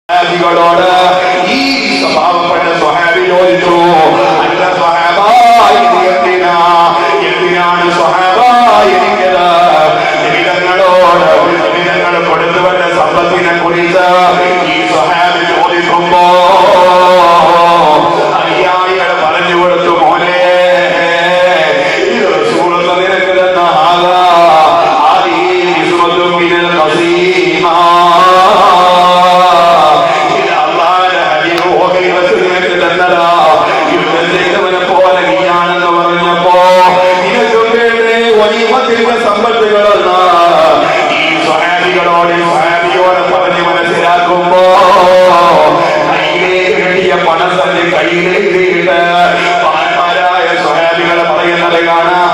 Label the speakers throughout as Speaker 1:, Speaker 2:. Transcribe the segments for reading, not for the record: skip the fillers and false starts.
Speaker 1: സ്വഹാബികളോട് ഈ സ്വഭാവപ്പെട്ട സ്വഹാബി ചോദിച്ചു, അല്ല സ്വഹാബ, എന്തിനാണ് സ്വഹാബ എനിക്കത് നിമിതങ്ങളോട് നിമിതങ്ങൾ കൊടുത്തുവന്ന സമ്പത്തിനെ കുറിച്ച് ഈ സ്വഹാബി ചോദിക്കുമ്പോ അനുയായികൾ പറഞ്ഞു കൊടുത്തു, മോനെ ഇത് റസൂലുള്ള നിനക്ക് തന്ന സമ്പത്തുകളെന്ന ഈ സ്വഹാബിയോട് പറഞ്ഞ് മനസ്സിലാക്കുമ്പോ കയ്യിലേക്ക് കിട്ടിയ പണസഞ്ചി കയ്യിലേക്ക് മഹാന്മാരായ സ്വഹാബികളെ പറയുന്നത് കാണാം,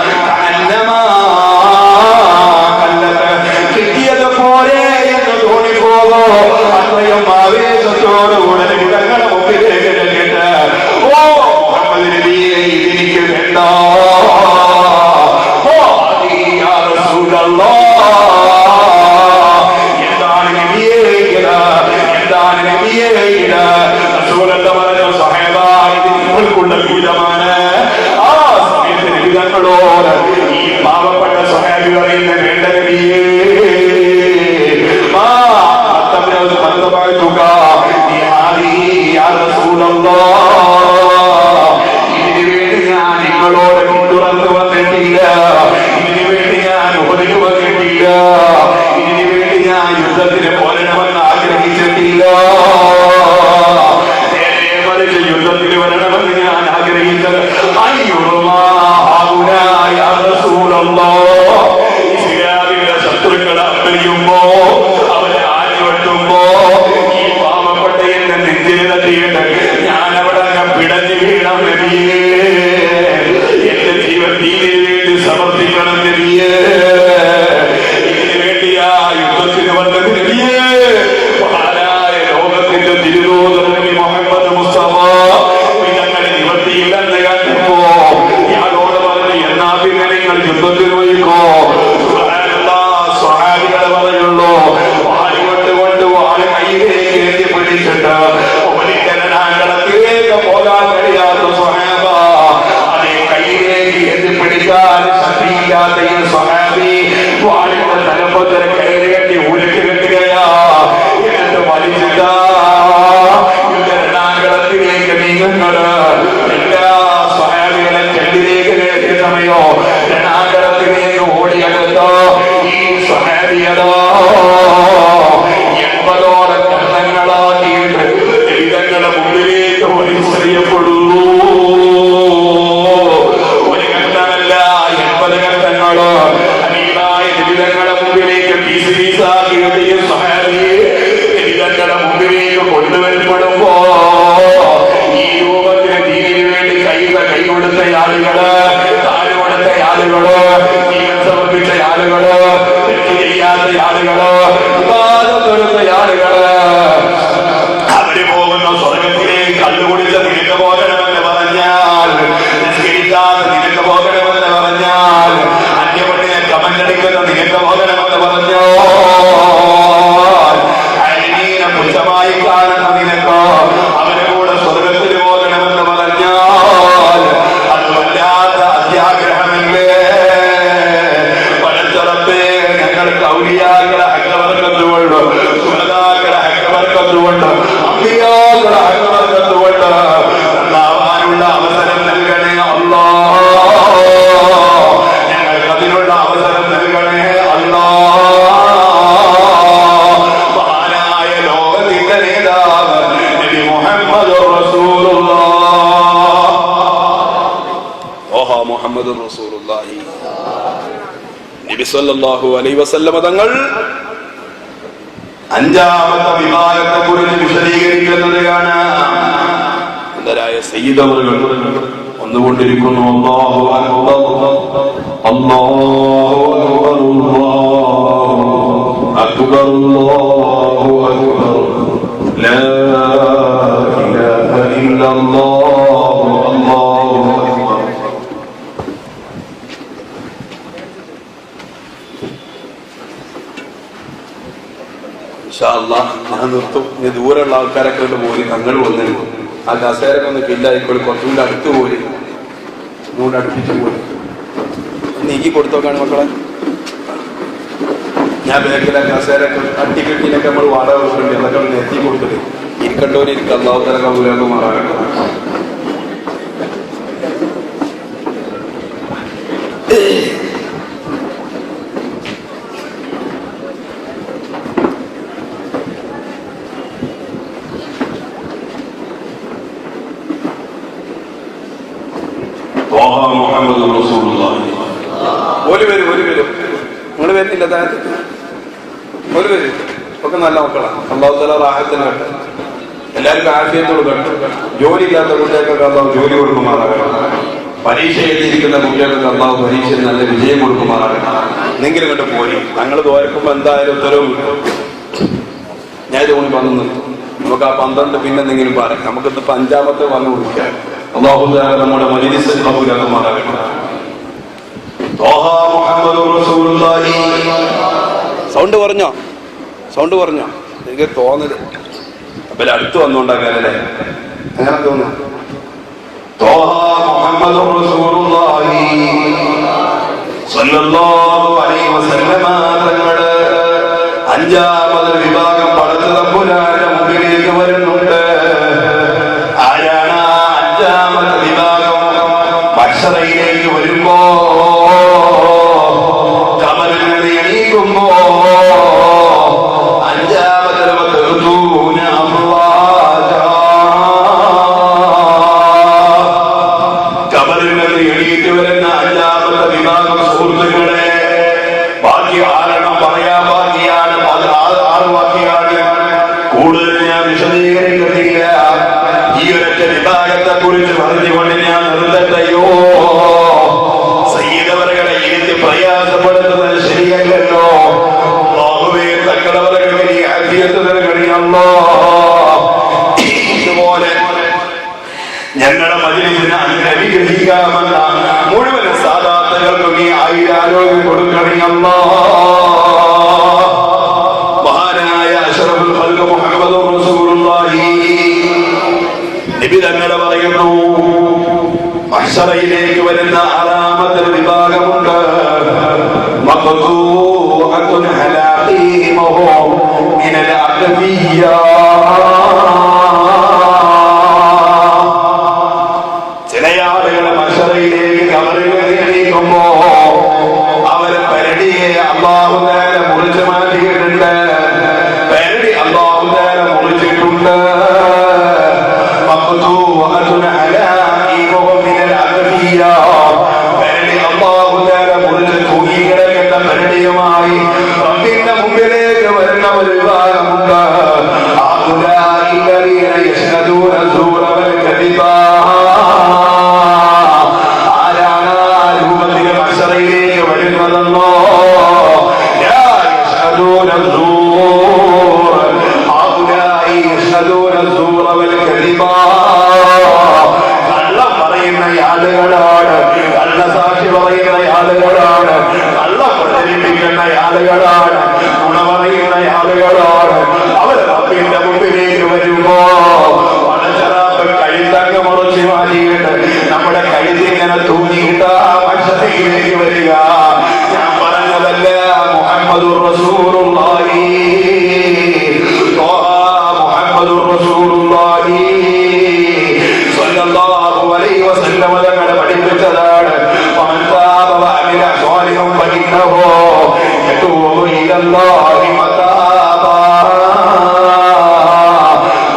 Speaker 1: കിട്ടിയത് പോലെ എന്ന് തോന്നിപ്പോകോ അത്രയും ആവേശത്തോടുകൂടെ നിങ്ങളുടെ മുമ്പിലേക്ക് ചെന്നിട്ട്, ഓ മുഹമ്മദ് നബിയെ ഇതെനിക്ക് വേണ്ട, എന്താണ് നബിയേ എന്താണ് നബിയേ റസൂലല്ലാഹ് പറഞ്ഞു, സ്വഹാബ ഇത് നിങ്ങൾക്കുള്ള ഗീതമാണ്. ആ സമയത്ത് നിബിതങ്ങളോട് ഈ പാവപ്പെട്ട സ്വഹാബി പറയുന്ന, വേണ്ട നബിയേ ഇതിനു വേണ്ടി ഞാൻ നിങ്ങളോട് പിന്തുടർന്ന് വന്നിട്ടില്ല, ഇതിനു വേണ്ടി ഞാൻ ഉപരിക്ക് വന്നിട്ടില്ല, ഇതിനു വേണ്ടി ഞാൻ യുദ്ധത്തിന് പോരണമെന്ന് ആഗ്രഹിച്ചിട്ടില്ല, മറിച്ച് യുദ്ധത്തിന് വരണമെന്ന് ഞാൻ ആഗ്രഹിച്ചത് ഇസ്ലാമിന്റെ ശത്രുക്കളെ അമ്പരിയുമ്പോ അവരെ ആഞ്ഞുവെട്ടുമ്പോ ഈ പാവപ്പെട്ട എന്നെ നെഞ്ചിൽ തട്ടിയിട്ട് ഞാൻ അവിടെ പിടഞ്ഞു വീണം നബിയേ, എന്റെ ജീവൻ ദീനിന് വേണ്ടി സമർപ്പിക്കണം നബിയേ, ഇതിനു വേണ്ടിയാ യുദ്ധത്തിന് വന്നത് നബിയേ, മഹാനായ ലോകത്തിന്റെ തിരുദൂതൻ നബി മുഹമ്മദ് മുസ്തഫ നിങ്ങളെ നിവർത്തിയില്ലെന്ന് കണ്ടപ്പോ ഇയാളോട് പറഞ്ഞു, എന്നാ പിന്നെ നിങ്ങൾ യുദ്ധത്തിന് പോയിക്കോ. സ്വഹാബികളെ പറയുള്ളൂ, വാലുകൊണ്ട് വാല് കയ്യിലേക്ക് എത്തിപ്പിടിച്ചിട്ട് ഒരിക്കലനാങ്ങളത്തിലേക്ക് പോകാൻ കഴിയാത്ത സ്വഹാബ, അതേ കയ്യിലേക്ക് എത്തിപ്പിടിക്കാൻ ശക്തിയില്ലാത്ത ഈ സ്വഹാബി വാലിന്റെ തലപ്പത്തിന് കയ്യിലേക്ക് ഉരുക്കി കെട്ടുകയാ, എന്നിട്ട് വലിച്ചിട്ടാ യുദ്ധരണാങ്കളത്തിലേക്ക് നീങ്ങുന്നത്. എല്ലാ സ്വഹാബികളെ ചെല്ലിലേക്ക് കയറ്റിയ സമയോ രണാങ്കളത്തിലേക്ക് ഓടിയെടുത്തോ ഈ സ്വഹാബിയതോ 80 കണ്ണങ്ങളാക്കിയിട്ട് ഇതങ്ങളുടെ മുമ്പിലേക്ക് വലിച്ചെറിയപ്പെടുന്നു. ഒരു കണ്ണമല്ല, 80 കണ്ണങ്ങള് അനീതായ നിബിതങ്ങളുടെ മുമ്പിലേക്ക് പീസ് പീസാക്കിയിട്ട് ഈ സ്വഹാബിയെ നിബിതങ്ങളുടെ മുമ്പിലേക്ക് കൊണ്ടുവരപ്പെടുമ്പോ ഈ രൂപത്തിന് ദീനിനു വേണ്ടി കൈ കൊടുത്ത ആളുകള്, താഴെ കൊടുത്ത ആളുകള്, ജീവൻ സമർപ്പിച്ച ആളുകള്, തെറ്റ് ചെയ്യാത്ത ആളുകള്, വിവാദത്തൊടുത്ത ആളുകള്, അവര് പോകുന്ന സ്വർഗത്തിലേക്ക് കല്ലുകുടിച്ച നിനക്ക് പോകണമെന്ന് പറഞ്ഞാൽ, നിസ്കരിക്കാതെ നിനക്ക് പോകണമെന്ന് പറഞ്ഞാൽ, അന്യപെണ്ണിനെ കമന്റടിക്കുന്ന നിനക്ക് പോകണമെന്ന് പറഞ്ഞോ, അന്യനെ പുച്ഛമായി കാണുന്ന നിനക്ക് അവരെ കൂടെ സ്വർഗത്തിൽ പോകണമെന്ന് പറഞ്ഞാൽ അത് വല്ലാത്ത അത്യാഗ്രഹമല്ലേ. പലച്ചറപ്പേ ഞങ്ങൾക്ക് ഔലിയാക്കളെ ഹക്കവർക്കത്തുകൊണ്ട്, സുഹൃതാക്കളെ ഹക്കവർക്കത്തുകൊണ്ട്, അമ്പിയാക്കളെ ഹക്കവർക്കത്തുകൊണ്ട് നന്നാവാനുള്ള അവസരം നൽകണേ അല്ലാഹ്, ഞങ്ങൾക്ക് അതിനുള്ള അവസരം നൽകണേ അല്ലാഹ്. മഹാനായ ലോകത്തിന്റെ നേതാവ് നബി മുഹമ്മദ് റസൂലുള്ളാഹ്, ഓഹോ മുഹമ്മദ് റസൂലുള്ളാഹി നബി സല്ലല്ലാഹു അലൈഹി വസല്ലമ തങ്ങൾ അഞ്ചാമത്തെ വിഭാഗത്തെ കുറിച്ച് വിശദീകരിക്കുന്നത് കാണാം. സുന്ദരായ സയ്യിദ് അവറുകൾ വന്നുകൊണ്ടിരിക്കുന്നു. അല്ലാഹു അക്ബർ, അല്ലാഹു അക്ബർ, അല്ലാഹു അക്ബർ, അല്ലാഹു അക്ബർ, ലാ ഇലാഹ ഇല്ലല്ലാഹു, അല്ലാഹു അക്ബർ. ഇൻഷാ അല്ലാഹ് ഞാൻ നിർത്തും.
Speaker 2: ഇനി ദൂരമുള്ള ആൾക്കാരൊക്കെ കൊണ്ട് പോയി തങ്ങൾ വന്നിരുന്നു ആ കസേരൊക്കെ ഒന്ന് ഫില്ലായിക്കോളി കുറച്ചുകൂടെ അടുത്ത് പോയി ഇങ്ങോട്ട് അടുപ്പിച്ച് പോയി നീക്കി കൊടുത്തോക്കാണ് മക്കളെ. ഞാൻ ബാക്കിലെ കസേരൊക്കെ അട്ടിക്കെട്ടിനൊക്കെ നമ്മൾ വാടക കൊടുക്കണ്ടേ അതൊക്കെ ഒന്ന് എത്തി കൊടുത്തത് ഇരിക്കണ്ടോന്ന് ഇരിക്കുക അള്ളാഹു തആല കബൂലാക്കി മാറാകട്ടെ. ഒരു വരും നിങ്ങൾ വരുന്നില്ല താഴത്ത് ഒരു വരും ഒക്കെ നല്ല മക്കളാണ്. അല്ലാഹു തആല റാഹത്തിന് കേട്ടെ എല്ലാവർക്കും ആഫിയത്ത് കൊടുക്കട്ടെ. ജോലി ഇല്ലാത്ത കുട്ടികൾക്കൊക്കെ അല്ലാഹു ജോലി കൊടുക്കുമാറാകട്ടെ. പരീക്ഷ എഴുതിയിരിക്കുന്ന കുട്ടികൾക്ക് അല്ലാഹു പരീക്ഷയിൽ നല്ല വിജയം കൊടുക്കുമാറാകട്ടെ. എന്തെങ്കിലും കണ്ട് പോയി ഞങ്ങൾ തോരക്കുമ്പോൾ എന്തായാലും ഉത്തരവ് കിട്ടും. ഞാൻ ഇത് കൊണ്ട് വന്നു നമുക്ക് ആ 12 പിന്നെ എന്തെങ്കിലും പറയാം. നമുക്കിന്നിപ്പോ 5ാമത്തെ പറഞ്ഞു കൊടുക്കാം. അല്ലാഹു തആല നമ്മുടെ മജ്‌ലിസ് കബൂലാക്കുമാറാകട്ടെ. സൗണ്ട് പറഞ്ഞോ എനിക്ക് തോന്നല് അപ്പൊ അടുത്ത് വന്നുകൊണ്ടാക്കാനല്ലേ അങ്ങനെ തോന്നുന്നു. തങ്ങള് 5ാമത് വിഭാഗം പടച്ച തമ്പുരാന്റെ മുമ്പിലേക്ക് വരുന്നുണ്ട്. ആരാണ് 5ാമത് വിഭാഗം? മഹ്ശറയിലേക്ക് വരുമ്പോ എണീക്കുമ്പോ 5ാമത് കബറിൽ നിന്ന് എണീറ്റ് വരുന്ന 5ാമത്തെ വിഭാഗം സുഹൃത്തുക്കളെ ബാക്കി 6 പറയാൻ ബാക്കിയാണ്. 6 ബാക്കിയാണ്. കൂടുതൽ ഞാൻ വിശദീകരിക്കുന്നില്ല. ഈ ഒരൊറ്റ വിഭാഗത്തെ കുറിച്ച് പറഞ്ഞുകൊണ്ട് ഞാൻ നിർത്തട്ടെയോ. സയ്യിദവറുകളെ ഇരുത്തി പ്രയാസപ്പെടുന്നത് ശരിയല്ലല്ലോ. തങ്ങളവറുകളെ ആഫിയത്ത് നൽകണമല്ലോ. ഇതുപോലെ ഞങ്ങളുടെ മജ്‌ലിസിനെ അനുഗ്രഹിക്കാമെന്ന മുഴുവൻ സാദാത്തുകൾക്കും ഈ ആയുരാരോഗ്യം കൊടുക്കണമല്ലോ. മഹാനായ അഷ്റഫുൽ ഖൽഖ് മുഹമ്മദുർ റസൂലുള്ളാഹി നബി തങ്ങൾ പറയുന്നു, മഹ്ശറയിലേക്ക് വരുന്ന 6ാമത്തെ വിഭാഗമുണ്ട്. മഖ്തൂഅത്തുൻ ഹലാഖീമുഹും മിനൽ അഖ്ഫിയ്യ. ചില ആളുകൾ മഹ്ശറയിലേക്ക് കബറിലേക്കുമ്പോ അവരെ പരടിയെ അല്ലാഹു തആല മുറിച്ചു മാറ്റിയിട്ടുണ്ട്. പരടി അല്ലാഹു തആല മുറിച്ചിട്ടുണ്ട്. മഖ്തൂഅത്തുൻ ഹലാഖീമുഹും മിനൽ അഖ്ഫിയ്യ. പരടി അല്ലാഹു തആല മുറിച്ച് തൂങ്ങിക്കിടക്കുന്ന പരടിയുമായി റബ്ബിന്റെ മുമ്പിലേക്ക് വരുന്ന ഒരു വിഭാഗമുണ്ട്. ആരാണ് ആ രൂപത്തിൽ മഹ്ശറയിലേക്ക് വരുന്നതെന്നോ? കള്ളം പറയുന്ന ആളുകളാണ്, കള്ളസാക്ഷി പറയുന്ന ആളുകളാണ്, കള്ളം പ്രചരിപ്പിക്കുന്ന ആളുകളാണ്, ഗുണ പറയുന്ന ആളുകളാണ്. അവർ റബ്ബിന്റെ മുമ്പിലേക്ക് വരുമ്പോ പണച്ചറാപ്പ് കഴുത്തങ്ങ് മുറിച്ച് മാറ്റിയിട്ട് നമ്മുടെ കഴുത്തിങ്ങനെ തൂങ്ങിയിട്ട് മഹ്ശറയിലേക്ക് വരിക. ഞാൻ പറഞ്ഞതല്ല, മുഹമ്മദുർ റസൂലുള്ളാഹി മുഹമ്മദുർ റസൂലുള്ളാഹി സ്വല്ലല്ലാഹു അലൈഹി വസല്ലം തങ്ങളെ പഠിപ്പിച്ചതാണ്. ഫമൻ താബ വഅമില സ്വാലിഹൻ ഫഇന്നഹു യതൂബു ഇലല്ലാഹി മതാബ.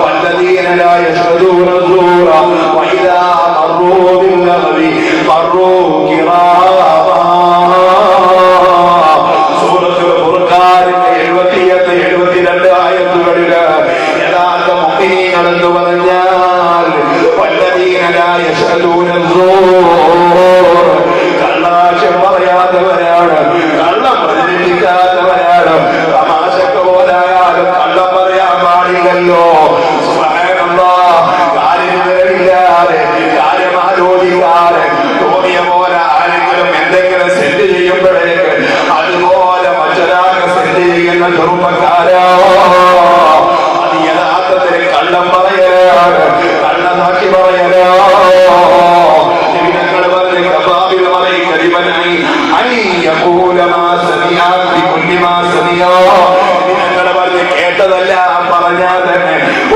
Speaker 2: വല്ലദീന ലാ യശ്ഹദൂന الزൂറ വഇദാ മറൂ ബില്ലഗ്വി മറൂ കിറാമ. സൂറത്തുൽ ഫുർഖാനിന്റെ 78, 72 ആയത്തുകളിൽ യഥാർത്ഥ മുഅ്മിനീങ്ങൾ എന്ന് പറഞ്ഞാൽ വല്ലദീന ലാ യശ്ഹദൂന الزൂറ, കള്ളാശം പറയാത്തവരാണ്, കള്ളം പ്രചരിപ്പിക്കാത്തവരാണ്. തമാശക്ക് പോലായാലും കള്ളം പറയാൻ പാടില്ലല്ലോ. സുബ്ഹാനല്ലാഹ്. കാര്യമില്ലാതെ കാര്യം ആലോചിക്കാതെ തോന്നിയ പോലെ ആരെങ്കിലും എന്തെങ്കിലും സെന്റ് ചെയ്യുമ്പോഴേക്ക് അതുപോലെ മറ്റൊരാൾക്ക് സെന്റ് ചെയ്യുന്ന ചെറുപ്പക്കാരോ അത് യഥാർത്ഥ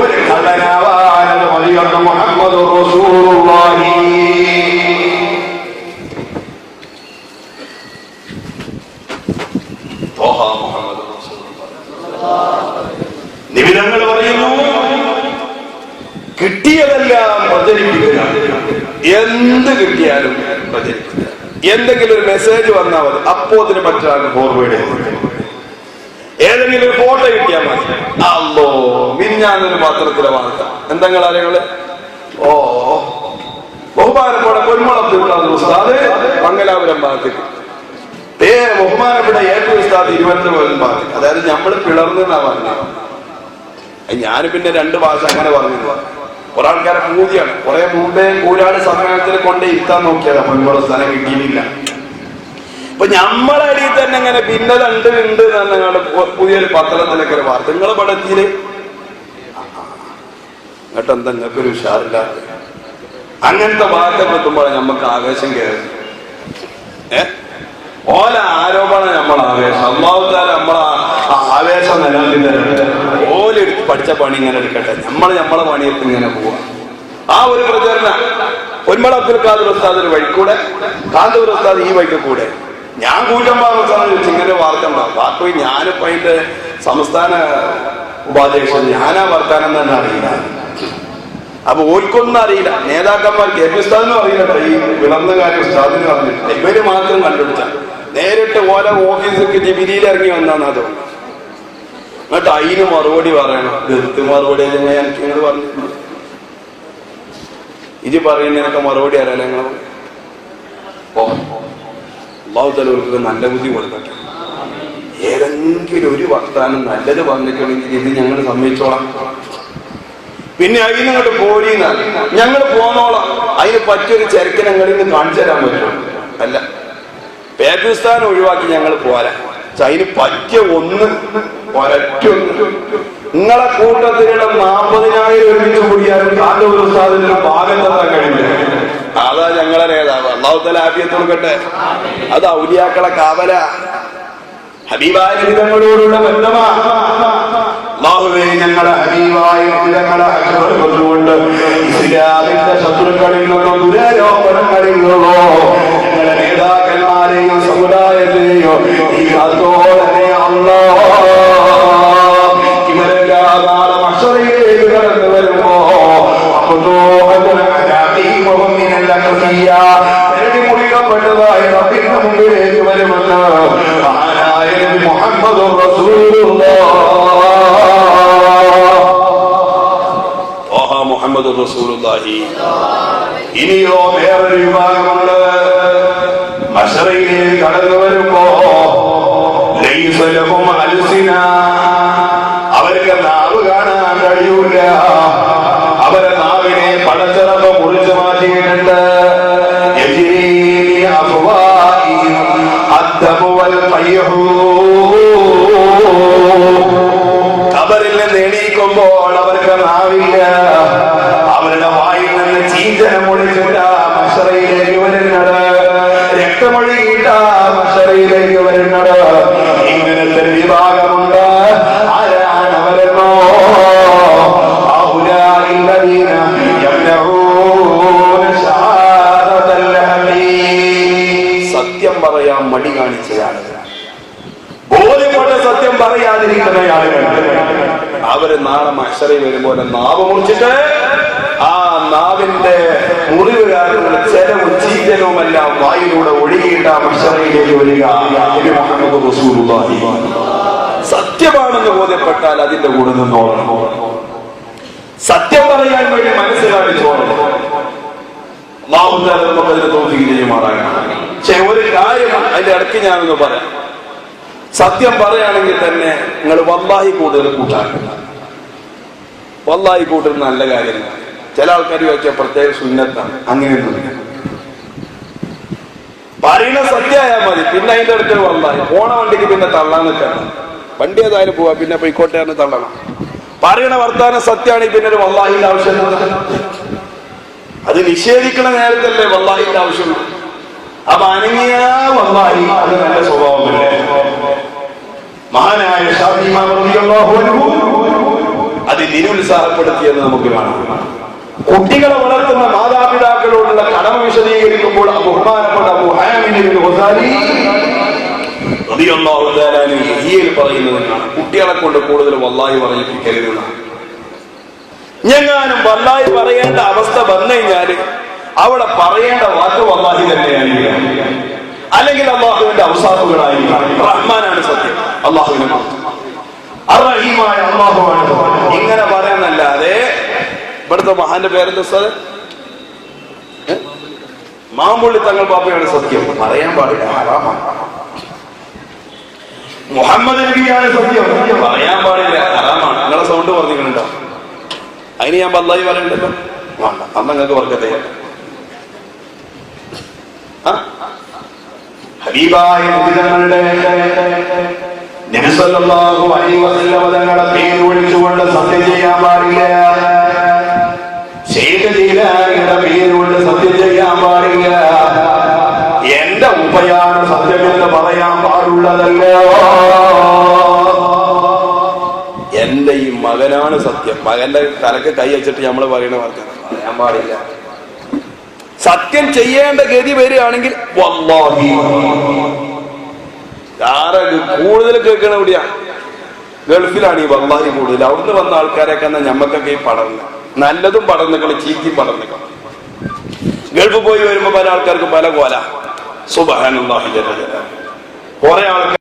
Speaker 1: ഒരു കള്ളനാവാനത് മതിയെന്ന് മുഹമ്മദ് റസൂലുള്ളാഹി. നിബിധങ്ങൾ പറയുന്നു, കിട്ടിയതെല്ലാം പ്രചരിപ്പിക്കുക. എന്ത് കിട്ടിയാലും പ്രചരിപ്പിക്കുക. എന്തെങ്കിലും ഒരു മെസ്സേജ് വന്നാൽ മതി, അപ്പോ അതിന് മറ്റൊരാൾക്ക് ഫോർവേഡ് ചെയ്തു. ഏതെങ്കിലും ഒരു ഫോട്ടോ കിട്ടിയാൽ മതി, അല്ലോ മിഞ്ഞാന്നൊരു പത്രത്തിലെ വാർത്ത എന്തെങ്കിലും അറിയങ്ങള് ബഹുമാനപ്പെട്ട പൊന്മുളത്തുള്ള ഉസ്താദ് മംഗലാപുരം ഭാഗത്തേക്ക്, ബഹുമാനപ്പെട്ട ഏറ്റവും ഉസ്താദ് തിരുവനന്തപുരം ഭാഗത്ത്, അതായത് നമ്മൾ പിളർന്നാ പറഞ്ഞത്. ഞാൻ പിന്നെ 2 ഭാഷ അങ്ങനെ പറഞ്ഞില്ല. ഒരാൾക്കാരെ പൂതിയാണ്. കുറെ മുമ്പേ കൂരാട് സമ്മേളനത്തിൽ കൊണ്ട് ഇരുത്താൻ നോക്കിയതാ, പൊന്മുള സ്ഥലം കിട്ടിയില്ല. അപ്പൊ നമ്മളെ അടിയിൽ തന്നെ ഇങ്ങനെ ഭിന്നത ഉണ്ട് എന്നങ്ങാണ്ട് പുതിയൊരു പത്രത്തിലൊക്കെ ഒരു വാർത്ത. നിങ്ങളെ പടത്തില് എന്നിട്ട് എന്താ നിങ്ങൾക്കൊരു ഉഷാറില്ല. അങ്ങനത്തെ വാർത്ത കിട്ടുമ്പോഴാണ് നമുക്ക് ആവേശം കയറുന്നത്. ഓല ആരോപണം നമ്മൾ ആവേശം, അള്ളാഹുത്താല നമ്മളെ ആവേശം നിലനിർത്തി തരട്ടെ. ഓലെടുത്ത് പഠിച്ച പണി ഇങ്ങനെ എടുക്കട്ടെ, നമ്മളെ പണിയെടുത്ത് ഇങ്ങനെ പോവാ. ആ ഒരു പ്രചരണ പൊന്മള അബ്ദുൽ ഖാദർ ഉസ്താദ് ഒരു വഴിക്കൂടെ, കാന്തൂർ ഉസ്താദ് ഈ വഴിക്ക് കൂടെ. ഞാൻ കൂറ്റമ്പാറ ഉസ്താദ് ചോദിച്ചു ഇങ്ങനെ വാർത്ത ഉണ്ടാവും. വാർത്ത ഞാനിപ്പോ അതിന്റെ സംസ്ഥാന ഉപാധ്യക്ഷൻ, ഞാനാ വർത്താനം തന്നെ അറിയില്ല. അപ്പൊ ഓൽക്കൊന്നും അറിയില്ല, നേതാക്കന്മാർ കെ പി ഉസ്താദിനും അറിയില്ല, ഈ വിളർന്ന കാര്യം ഉസ്താദിനും അറിഞ്ഞിട്ടില്ല. ഇവര് മാത്രം കണ്ടുപിടിച്ച നേരിട്ട് ഓരോ ഓഫീസിലേക്ക് ജിബിലിയിൽ ഇറങ്ങി വന്നാണ് അത്. എന്നിട്ട് അതിന് മറുപടി പറയണം. എടുത്ത് മറുപടി എനിക്ക് നിങ്ങൾ പറഞ്ഞിട്ടുണ്ട്. ഇത് പറയുന്നതിനൊക്കെ മറുപടി അറിയാലോ നിങ്ങൾ. അള്ളാഹു തആല അവർക്ക് നല്ല ബുദ്ധി കൊടുക്കട്ടെ. ഏതെങ്കിലും ഒരു വർത്താനം നല്ലത് പറഞ്ഞിട്ടുണ്ടെങ്കിൽ ഇത് ഞങ്ങൾ സമ്മതിച്ചോളാം. പിന്നെ അതിനങ്ങോട്ട് പോരീന്ന ഞങ്ങൾ പോന്നോളാം. അതിന് പറ്റിയൊരു ചെറുക്കൻ ഞങ്ങളിൽ നിന്ന് കാണിച്ചു തരാൻ പറ്റും. അല്ല, പാകിസ്ഥാൻ ഒഴിവാക്കി ഞങ്ങൾ പോരാ. അതിന് പറ്റിയ ഒന്ന് ഒരൊറ്റ നിങ്ങളെ കൂട്ടത്തിലുള്ള 40,000 ഒരുമിച്ച് കൂടിയാലും കാന്തൂർ ഉസ്താദിന് ഭാഗം തരാൻ കഴിയില്ല. അതാ ഞങ്ങളെ നേതാവ്. അല്ലാഹു തആല ആഫിയത്ത് കൊടുക്കട്ടെ. അത് ഔലിയാക്കളെ കാവല, ഹബീബായ നബിതങ്ങളോടുള്ള ബന്ധമാ. അല്ലാഹുവേ, ഞങ്ങളെ ഹബീബായ നബിതങ്ങളെ ഹജ്ജുകൊണ്ട് ഇസ്ലാമിന്റെ ശത്രുക്കളിൽ നിന്നോ ദുരാരോപണങ്ങളിൽ നിന്നോ ഞങ്ങളെ നേതാക്കന്മാരെയും സമുദായത്തെയോ ഈ കാത്തോളനെ അല്ലാഹ്. ഇവരെല്ലാതെ മഹ്ശറിലേക്ക് കടന്നു വരുമ്പോ മുറിക്കപ്പെട്ടതായ റബ്ബിന്റെ മുമ്പിലേക്ക് വരുമെന്ന് മഹാനായ നബി മുഹമ്മദ് റസൂലുള്ളാഹി. ഇനിയോ വേറൊരു വിഭാഗമുണ്ട്. മഹ്ശറിലേക്ക് കടന്നു വരുമ്പോ ലൈസ ലഹും അൽസിന, അവർക്ക് നാവ് കാണാൻ കഴിയൂല. അവരെ നാവിനെ പടച്ചിറപ്പ് മുറിച്ചു മാറ്റിയിട്ടുണ്ട്. ഖബറിൽ നിന്ന് എണീക്കുമ്പോൾ അവർക്ക് നാവില്ല. അവരുടെ വായിൽ നിന്ന് ചീഞ്ചനം ഒളിച്ചിട്ട മഹ്ശറിലേക്ക് വരുന്നത്, രക്തമൊഴുകിയിട്ട മഹ്ശറിലേക്ക് വരുന്നത്. ഇങ്ങനത്തെ വിഭാഗമുണ്ട്. ആരാണ് അവരെന്നോ? സത്യം പറയാൻ മടി കാണിച്ചയാണ്, ബോധ്യപ്പെട്ട സത്യം പറയാതിരിക്കുന്ന ആളുകൾ. അവര് നാളെ മഹ്ശറിൽ വരുമ്പോൾ നാവ് മുറിച്ചിട്ട് ആ നാവിന്റെ മുറിവ് കാരണം ചെലവും ചീറ്റലുമെല്ലാം വായിലൂടെ ഒഴുകിയിട്ട മഹ്ശറിലേക്ക് വരിക. മുഹമ്മദ് റസൂലുള്ളാഹി. സത്യമാണെന്ന് ബോധ്യപ്പെട്ടാൽ അതിന്റെ കൂടെ നിന്നോളണം. സത്യം പറയാൻ വേണ്ടി മനസ്സിലാക്കിച്ചോളണം. അല്ലാഹു തആല നമുക്കതിന് തൗഫീഖ് ചെയ്യുമാറാകണം. പക്ഷെ ഒരു കാര്യം അതിന്റെ ഇടയ്ക്ക് ഞാനൊന്ന് പറയാം. സത്യം പറയുകയാണെങ്കിൽ തന്നെ നിങ്ങൾ വല്ലാഹി കൂടുതൽ കൂട്ടാക്കണം. വല്ലാഹി കൂട്ടുന്ന നല്ല കാര്യങ്ങൾ. ചില ആൾക്കാർ ചോദിച്ചാൽ പ്രത്യേക സുന്നത്താണ്. അങ്ങനെയൊന്നുമില്ല. പറയുന്ന സത്യമായാൽ മതി. പിന്നെ അതിന്റെ അടുത്ത് വല്ലാഹി. പോണ വണ്ടിക്ക് പിന്നെ തള്ളാൻ നിൽക്കണം. വണ്ടി ഏതായാലും പോവാ, പിന്നെ പോയിക്കോട്ടെ എന്ന് തള്ളണം. പറയണ വർത്താനം സത്യമാണെങ്കിൽ പിന്നെ ഒരു വല്ലാഹിന്റെ ആവശ്യമില്ല. അത് നിഷേധിക്കണ നേരത്തല്ലേ വല്ലാഹിന്റെ ആവശ്യമുള്ളൂ. അപ്പൊ അനങ്ങിയ വല്ലാഹി അത് നല്ല സ്വഭാവമല്ലേ. മഹാനായ ശാഫിഈ ഇമാം റളിയല്ലാഹു അൻഹു
Speaker 2: അത് നിരുത്സാഹപ്പെടുത്തിയെന്ന് നമുക്ക് കാണാം. കുട്ടികളെ വളർത്തുന്ന മാതാപിതാക്കളോടുള്ള കടമ വിശദീകരിക്കുമ്പോൾ ബഹുമാനപ്പെട്ട അബൂ ഹാമിദ് ഇബ്നു ഗസാലി റളിയല്ലാഹു തആല അൻഹു യഹീൽ പറയുന്നതാണ്, കുട്ടികളെ കൊണ്ട് കൂടുതൽ വല്ലാഹി പറയിപ്പിക്കരുതെന്നാണ്. ഞങ്ങാനും വല്ലാഹി പറയേണ്ട അവസ്ഥ വന്നു കഴിഞ്ഞാൽ അവിടെ പറയേണ്ട വാക്ക് വല്ലാഹി തന്നെയായിരിക്കും, അല്ലെങ്കിൽ അള്ളാഹുവിന്റെ ഔസാഫുകളായിരിക്കും. റഹ്മാനാണ് സത്യം, അള്ളാഹുവിനെ അർറഹീമായ അള്ളാഹുവാണ്. ഇങ്ങനെ പറയാനല്ലാതെ ഇവിടുത്തെ മഹാന്റെ പേരെന്താ സാറ്, മാമ്പുള്ളി തങ്ങൾ പാപ്പയാണ് സത്യം പറയാൻ പാടില്ല, ഹറാമാണ്. മുഹമ്മദ് നബിയാണ് സത്യം പറയാൻ പാടില്ല, ഹറാമാണ്. നിങ്ങളെ സൗണ്ട് പറഞ്ഞിട്ടുണ്ടോ? അതിന് ഞാൻ വല്ലാഹി പറയണ്ടല്ലോ, വേണ്ട, അന്ന് നിങ്ങൾക്ക് വർക്കത്തെ
Speaker 1: ഹബീബായ നബിതങ്ങളുടെ നബി സല്ലല്ലാഹു അലൈഹി വസല്ലം തങ്ങളെ പേര് വിളിച്ചുകൊണ്ട് സത്യം ചെയ്യാൻ പാടില്ല. ശൈഖ് ജീലാനിയുടെ പേര് കൊണ്ട് സത്യം ചെയ്യാൻ പാടില്ല. എന്റെ ഉപ്പയാണ് സത്യമെന്ന് പറയാൻ പാടുള്ളതല്ല.
Speaker 2: എന്റെ ഈ മകനാണ് സത്യം, മകന്റെ തലക്ക് കൈ വെച്ചിട്ട് നമ്മൾ പറയണ വാർത്ത പറയാൻ പാടില്ല. സത്യം ചെയ്യേണ്ട ഗതി വരികയാണെങ്കിൽ വല്ലാഹി. കൂടുതൽ കേൾക്കണ എവിടെയാ? ഗൾഫിലാണ് ഈ വല്ലാഹി കൂടുതൽ. അവിടുന്ന് വന്ന ആൾക്കാരെയൊക്കെ എന്നാൽ ഞമ്മക്കൊക്കെ ഈ പടർന്ന് നല്ലതും പടർന്നുകൾ ചീറ്റി പടർന്നുകൾ. ഗൾഫ് പോയി വരുമ്പോ പല ആൾക്കാർക്ക് പല കോല. സുബ്ഹാനല്ലാഹി ജല്ല ജലാലുഹു. കുറെ ആൾക്കാർ